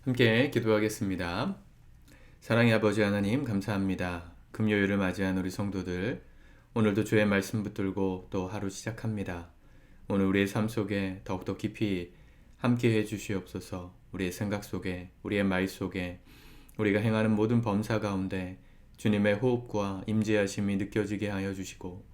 함께 기도하겠습니다. 사랑의 아버지 하나님 감사합니다. 금요일을 맞이한 우리 성도들, 오늘도 주의 말씀 붙들고 또 하루 시작합니다. 오늘 우리의 삶 속에 더욱더 깊이 함께 해 주시옵소서. 우리의 생각 속에, 우리의 말 속에, 우리가 행하는 모든 범사 가운데 주님의 호흡과 임재하심이 느껴지게 하여 주시고,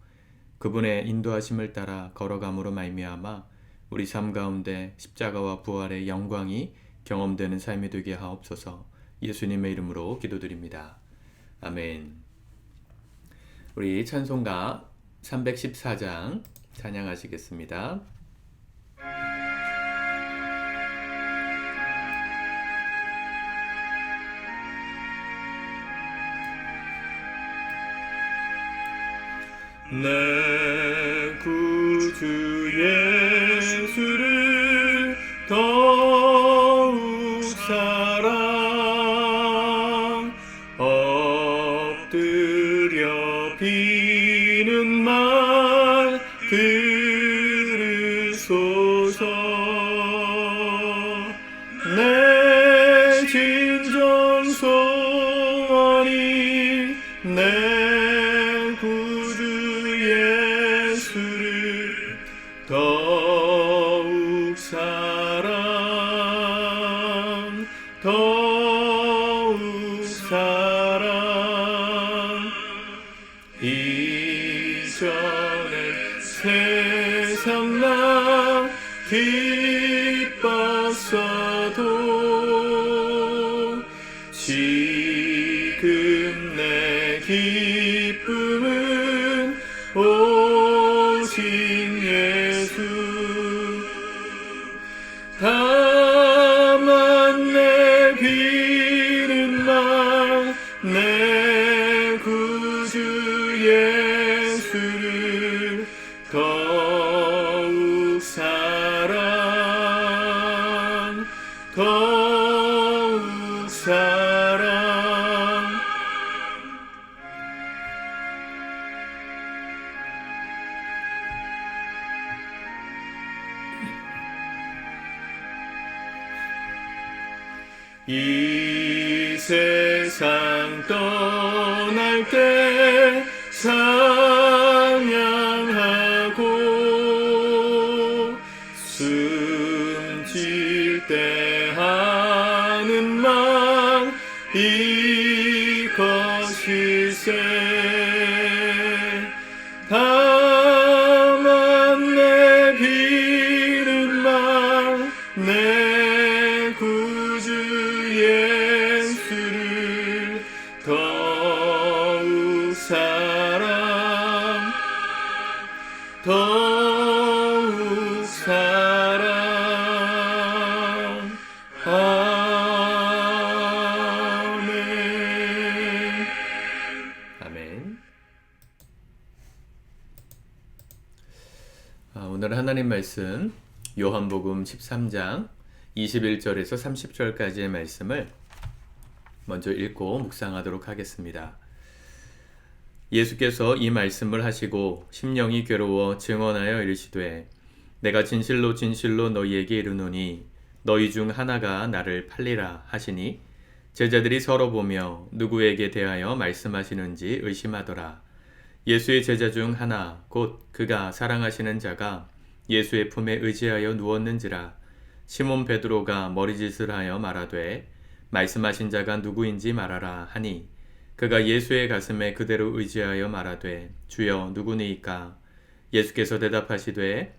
그분의 인도하심을 따라 걸어감으로 말미암아 우리 삶 가운데 십자가와 부활의 영광이 경험되는 삶이 되게 하옵소서. 예수님의 이름으로 기도드립니다. 아멘. 우리 찬송가 314장 찬양하시겠습니다. 내 구주 예수를 더욱 사랑 엎드려 비는 말 들으소서. 내 진정 소원이 내 구주 예수를 더욱 사랑 더욱 사랑 이전엔 세상 나 기뻤어도 지금 내 기쁨은 오직 예수. 다만 내 비는 말 내 구주 예수를 더욱 사랑 더욱 사랑. 이 세상 떠날 때 찬양하고 숨질 때 하는 말 이것일세. 다만 내 비는 말 내 구주 예수를 더욱 사랑 더욱 사랑. 아멘. 아멘. 오늘 하나님 말씀 요한복음 13장 21절에서 30절까지의 말씀을 먼저 읽고 묵상하도록 하겠습니다. 예수께서 이 말씀을 하시고 심령이 괴로워 증언하여 이르시되 내가 진실로 진실로 너희에게 이르노니 너희 중 하나가 나를 팔리라 하시니 제자들이 서로 보며 누구에게 대하여 말씀하시는지 의심하더라. 예수의 제자 중 하나 곧 그가 사랑하시는 자가 예수의 품에 의지하여 누웠는지라. 시몬 베드로가 머리짓을 하여 말하되 말씀하신 자가 누구인지 말하라 하니 그가 예수의 가슴에 그대로 의지하여 말하되 주여 누구니이까. 예수께서 대답하시되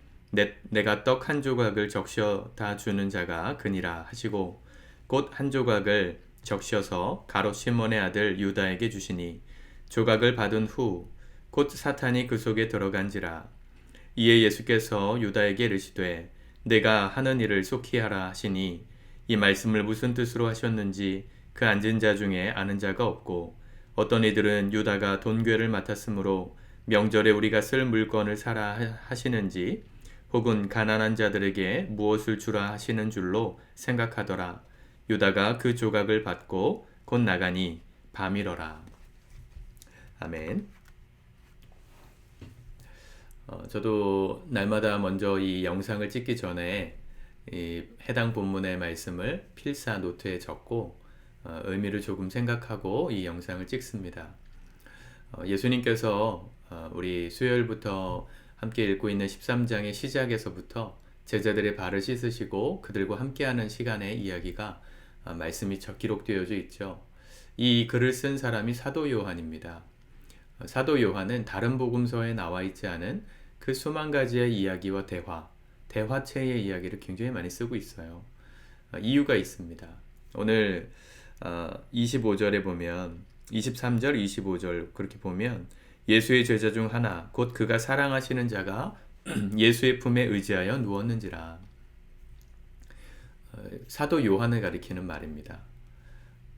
내가 떡 한 조각을 적셔다 주는 자가 그니라 하시고 곧 한 조각을 적셔서 가롯 시몬의 아들 유다에게 주시니 조각을 받은 후 곧 사탄이 그 속에 들어간지라. 이에 예수께서 유다에게 이르시되 내가 하는 일을 속히 하라 하시니 이 말씀을 무슨 뜻으로 하셨는지 그 앉은 자 중에 아는 자가 없고 어떤 이들은 유다가 돈괴를 맡았으므로 명절에 우리가 쓸 물건을 사라 하시는지 혹은 가난한 자들에게 무엇을 주라 하시는 줄로 생각하더라. 유다가 그 조각을 받고 곧 나가니 밤이러라. 아멘. 저도 날마다 먼저 이 영상을 찍기 전에 이 해당 본문의 말씀을 필사 노트에 적고 의미를 조금 생각하고 이 영상을 찍습니다. 예수님께서 우리 수요일부터 함께 읽고 있는 13장의 시작에서부터 제자들의 발을 씻으시고 그들과 함께하는 시간의 이야기가 말씀이 기록되어져 있죠. 이 글을 쓴 사람이 사도 요한입니다. 사도 요한은 다른 복음서에 나와 있지 않은 그 수만 가지의 이야기와 대화체의 이야기를 굉장히 많이 쓰고 있어요. 이유가 있습니다. 오늘 25절에 보면 23절, 25절 그렇게 보면 예수의 제자 중 하나 곧 그가 사랑하시는 자가 예수의 품에 의지하여 누웠는지라. 사도 요한을 가리키는 말입니다.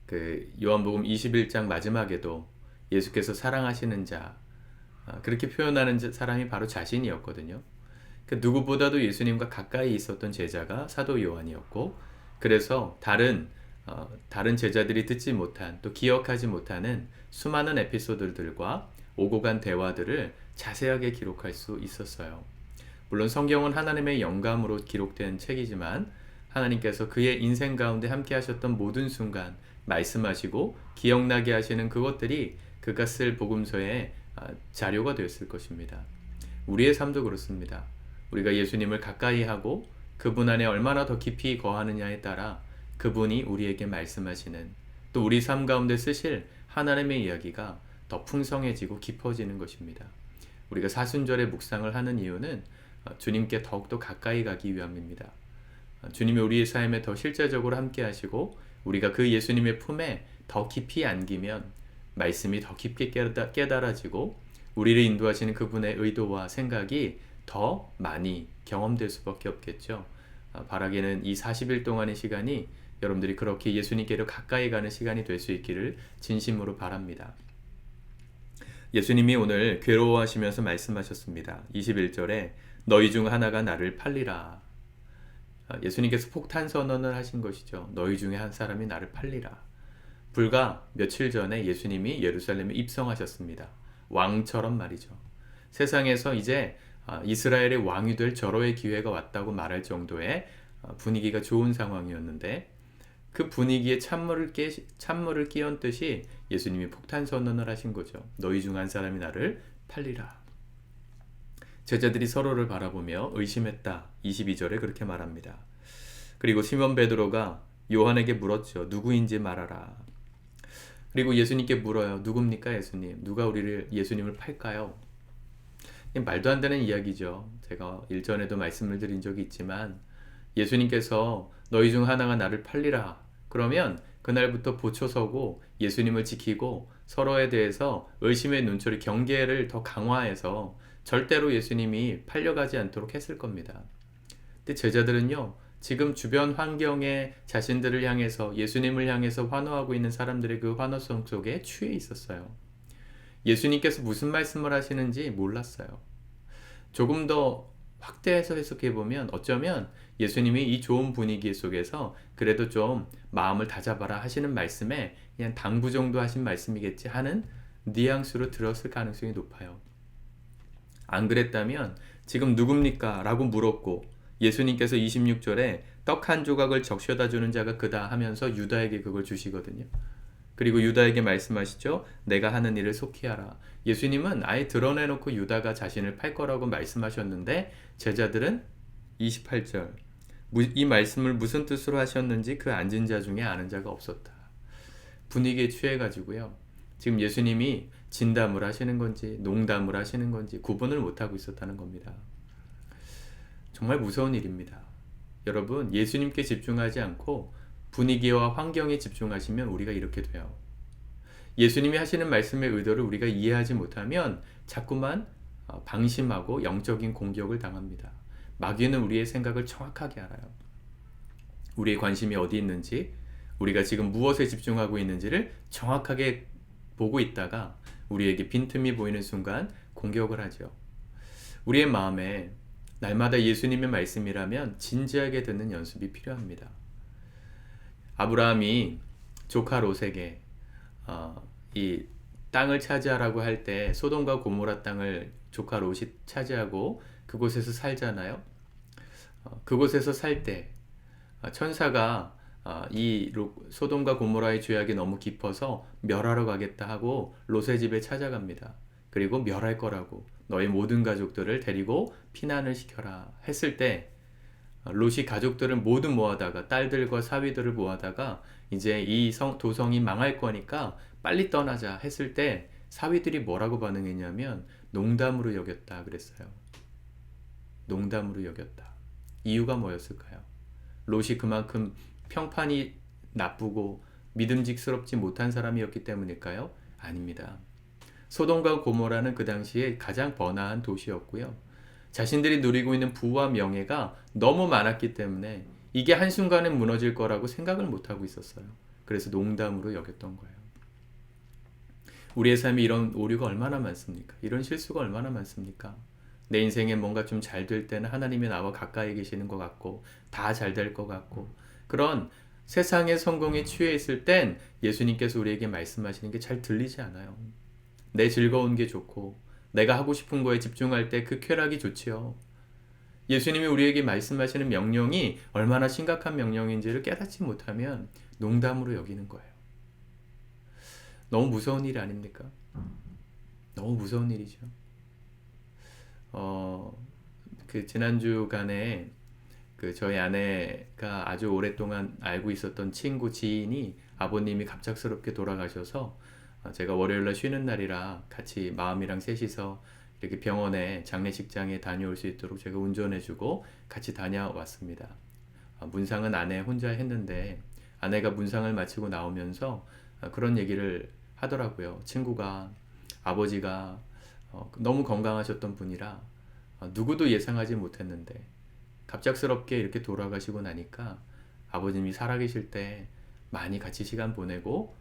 그 요한복음 21장 마지막에도 예수께서 사랑하시는 자 그렇게 표현하는 사람이 바로 자신이었거든요. 그 누구보다도 예수님과 가까이 있었던 제자가 사도 요한이었고, 그래서 다른 제자들이 듣지 못한 또 기억하지 못하는 수많은 에피소드들과 오고 간 대화들을 자세하게 기록할 수 있었어요. 물론 성경은 하나님의 영감으로 기록된 책이지만 하나님께서 그의 인생 가운데 함께 하셨던 모든 순간 말씀하시고 기억나게 하시는 그것들이 그가 쓸 복음서의 자료가 되었을 것입니다. 우리의 삶도 그렇습니다. 우리가 예수님을 가까이 하고 그분 안에 얼마나 더 깊이 거하느냐에 따라 그분이 우리에게 말씀하시는 또 우리 삶 가운데 쓰실 하나님의 이야기가 더 풍성해지고 깊어지는 것입니다. 우리가 사순절의 묵상을 하는 이유는 주님께 더욱더 가까이 가기 위함입니다. 주님이 우리의 삶에 더 실제적으로 함께 하시고 우리가 그 예수님의 품에 더 깊이 안기면 말씀이 더 깊이 깨달아지고 우리를 인도하시는 그분의 의도와 생각이 더 많이 경험될 수밖에 없겠죠. 바라기는 이 40일 동안의 시간이 여러분들이 그렇게 예수님께로 가까이 가는 시간이 될 수 있기를 진심으로 바랍니다. 예수님이 오늘 괴로워하시면서 말씀하셨습니다. 21절에 너희 중 하나가 나를 팔리라. 예수님께서 폭탄 선언을 하신 것이죠. 너희 중에 한 사람이 나를 팔리라. 불과 며칠 전에 예수님이 예루살렘에 입성하셨습니다. 왕처럼 말이죠. 세상에서 이제 이스라엘의 왕이 될 절호의 기회가 왔다고 말할 정도의 분위기가 좋은 상황이었는데 그 분위기에 찬물을 끼얹듯이 예수님이 폭탄 선언을 하신 거죠. 너희 중 한 사람이 나를 팔리라. 제자들이 서로를 바라보며 의심했다. 22절에 그렇게 말합니다. 그리고 시몬 베드로가 요한에게 물었죠. 누구인지 말하라. 그리고 예수님께 물어요. 누굽니까 예수님? 누가 예수님을 팔까요? 말도 안 되는 이야기죠. 제가 일전에도 말씀을 드린 적이 있지만 예수님께서 너희 중 하나가 나를 팔리라. 그러면 그날부터 보초서고 예수님을 지키고 서로에 대해서 의심의 눈초리 경계를 더 강화해서 절대로 예수님이 팔려가지 않도록 했을 겁니다. 근데 제자들은요. 지금 주변 환경에 자신들을 향해서 예수님을 향해서 환호하고 있는 사람들의 그 환호성 속에 취해 있었어요. 예수님께서 무슨 말씀을 하시는지 몰랐어요. 조금 더 확대해서 해석해보면 어쩌면 예수님이 이 좋은 분위기 속에서 그래도 좀 마음을 다잡아라 하시는 말씀에 그냥 당부 정도 하신 말씀이겠지 하는 뉘앙스로 들었을 가능성이 높아요. 안 그랬다면 지금 누굽니까? 라고 물었고 예수님께서 26절에 떡 한 조각을 적셔다 주는 자가 그다 하면서 유다에게 그걸 주시거든요. 그리고 유다에게 말씀하시죠. 내가 하는 일을 속히 하라. 예수님은 아예 드러내놓고 유다가 자신을 팔 거라고 말씀하셨는데 제자들은 28절 이 말씀을 무슨 뜻으로 하셨는지 그 앉은 자 중에 아는 자가 없었다. 분위기에 취해가지고요. 지금 예수님이 진담을 하시는 건지 농담을 하시는 건지 구분을 못하고 있었다는 겁니다. 정말 무서운 일입니다. 여러분 예수님께 집중하지 않고 분위기와 환경에 집중하시면 우리가 이렇게 돼요. 예수님이 하시는 말씀의 의도를 우리가 이해하지 못하면 자꾸만 방심하고 영적인 공격을 당합니다. 마귀는 우리의 생각을 정확하게 알아요. 우리의 관심이 어디 있는지, 우리가 지금 무엇에 집중하고 있는지를 정확하게 보고 있다가 우리에게 빈틈이 보이는 순간 공격을 하죠. 우리의 마음에 날마다 예수님의 말씀이라면 진지하게 듣는 연습이 필요합니다. 아브라함이 조카 롯에게 이 땅을 차지하라고 할 때 소돔과 고모라 땅을 조카 롯이 차지하고 그곳에서 살잖아요. 그곳에서 살 때 천사가 소돔과 고모라의 죄악이 너무 깊어서 멸하러 가겠다 하고 롯의 집에 찾아갑니다. 그리고 멸할 거라고 너의 모든 가족들을 데리고 피난을 시켜라 했을 때 롯이 가족들을 모두 모아다가 딸들과 사위들을 모아다가 이제 이 도성이 망할 거니까 빨리 떠나자 했을 때 사위들이 뭐라고 반응했냐면 농담으로 여겼다 그랬어요. 농담으로 여겼다. 이유가 뭐였을까요? 롯이 그만큼 평판이 나쁘고 믿음직스럽지 못한 사람이었기 때문일까요? 아닙니다. 소돔과 고모라는 그 당시에 가장 번화한 도시였고요. 자신들이 누리고 있는 부와 명예가 너무 많았기 때문에 이게 한순간에 무너질 거라고 생각을 못하고 있었어요. 그래서 농담으로 여겼던 거예요. 우리의 삶에 이런 오류가 얼마나 많습니까? 이런 실수가 얼마나 많습니까? 내 인생에 뭔가 좀 잘 될 때는 하나님이 나와 가까이 계시는 것 같고 다 잘 될 것 같고 그런 세상의 성공에 취해 있을 땐 예수님께서 우리에게 말씀하시는 게 잘 들리지 않아요. 내 즐거운 게 좋고 내가 하고 싶은 거에 집중할 때 그 쾌락이 좋지요. 예수님이 우리에게 말씀하시는 명령이 얼마나 심각한 명령인지를 깨닫지 못하면 농담으로 여기는 거예요. 너무 무서운 일 아닙니까? 너무 무서운 일이죠. 지난주간에 저희 아내가 아주 오랫동안 알고 있었던 친구 지인이 아버님이 갑작스럽게 돌아가셔서 제가 월요일날 쉬는 날이라 같이 마음이랑 셋이서 이렇게 병원에 장례식장에 다녀올 수 있도록 제가 운전해주고 같이 다녀왔습니다. 문상은 아내 혼자 했는데 아내가 문상을 마치고 나오면서 그런 얘기를 하더라고요. 친구가 아버지가 너무 건강하셨던 분이라 누구도 예상하지 못했는데 갑작스럽게 이렇게 돌아가시고 나니까 아버님이 살아계실 때 많이 같이 시간 보내고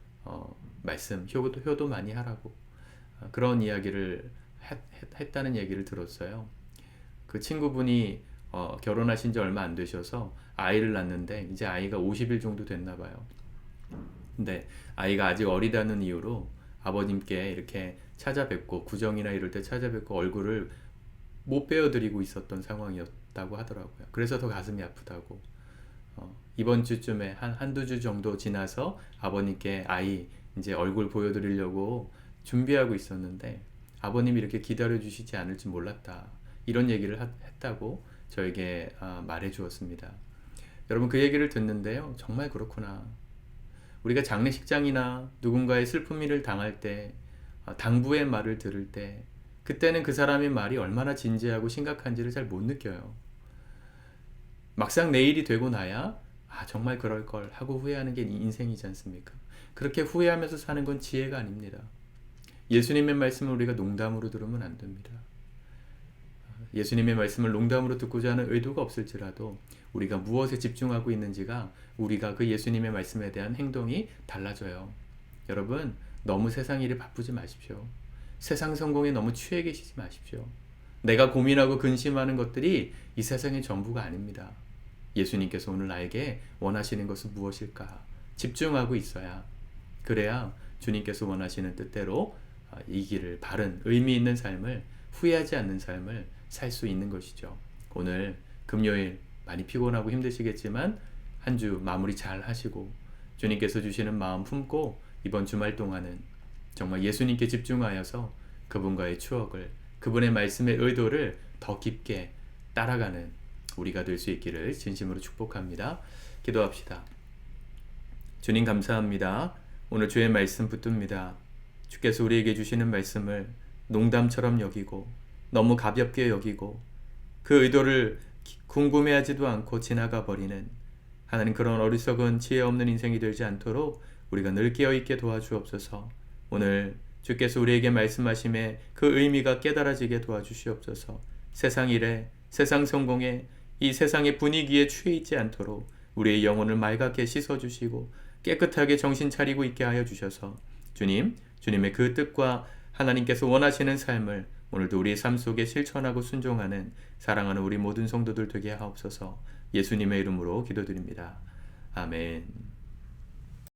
말씀, 효도 많이 하라고 그런 이야기를 했다는 얘기를 들었어요. 그 친구분이 결혼하신 지 얼마 안 되셔서 아이를 낳는데 이제 아이가 50일 정도 됐나 봐요. 근데 아이가 아직 어리다는 이유로 아버님께 이렇게 찾아뵙고 구정이나 이럴 때 찾아뵙고 얼굴을 못 베어드리고 있었던 상황이었다고 하더라고요. 그래서 더 가슴이 아프다고. 이번 주쯤에 한두 주 정도 지나서 아버님께 아이 이제 얼굴 보여드리려고 준비하고 있었는데 아버님이 이렇게 기다려주시지 않을 줄 몰랐다. 이런 얘기를 했다고 저에게 말해 주었습니다. 여러분 그 얘기를 듣는데요. 정말 그렇구나. 우리가 장례식장이나 누군가의 슬픈 일을 당할 때 당부의 말을 들을 때 그때는 그 사람의 말이 얼마나 진지하고 심각한지를 잘 못 느껴요. 막상 내일이 되고 나야 정말 그럴 걸 하고 후회하는 게 인생이지 않습니까? 그렇게 후회하면서 사는 건 지혜가 아닙니다. 예수님의 말씀을 우리가 농담으로 들으면 안 됩니다. 예수님의 말씀을 농담으로 듣고자 하는 의도가 없을지라도 우리가 무엇에 집중하고 있는지가 우리가 그 예수님의 말씀에 대한 행동이 달라져요. 여러분 너무 세상 일에 바쁘지 마십시오. 세상 성공에 너무 취해 계시지 마십시오. 내가 고민하고 근심하는 것들이 이 세상의 전부가 아닙니다. 예수님께서 오늘 나에게 원하시는 것은 무엇일까? 집중하고 있어야 그래야 주님께서 원하시는 뜻대로 이 길을 바른 의미 있는 삶을 후회하지 않는 삶을 살 수 있는 것이죠. 오늘 금요일 많이 피곤하고 힘드시겠지만 한 주 마무리 잘 하시고 주님께서 주시는 마음 품고 이번 주말 동안은 정말 예수님께 집중하여서 그분과의 추억을 그분의 말씀의 의도를 더 깊게 따라가는 우리가 될 수 있기를 진심으로 축복합니다. 기도합시다. 주님 감사합니다. 오늘 주의 말씀 붙듭니다. 주께서 우리에게 주시는 말씀을 농담처럼 여기고 너무 가볍게 여기고 그 의도를 궁금해하지도 않고 지나가 버리는 하나님 그런 어리석은 지혜 없는 인생이 되지 않도록 우리가 늘 깨어있게 도와주옵소서. 오늘 주께서 우리에게 말씀하심에 그 의미가 깨달아지게 도와주시옵소서. 세상 일에 세상 성공에 이 세상의 분위기에 취해 있지 않도록 우리의 영혼을 맑게 씻어주시고 깨끗하게 정신 차리고 있게 하여 주셔서 주님의 그 뜻과 하나님께서 원하시는 삶을 오늘도 우리의 삶 속에 실천하고 순종하는 사랑하는 우리 모든 성도들 되게 하옵소서. 예수님의 이름으로 기도드립니다. 아멘.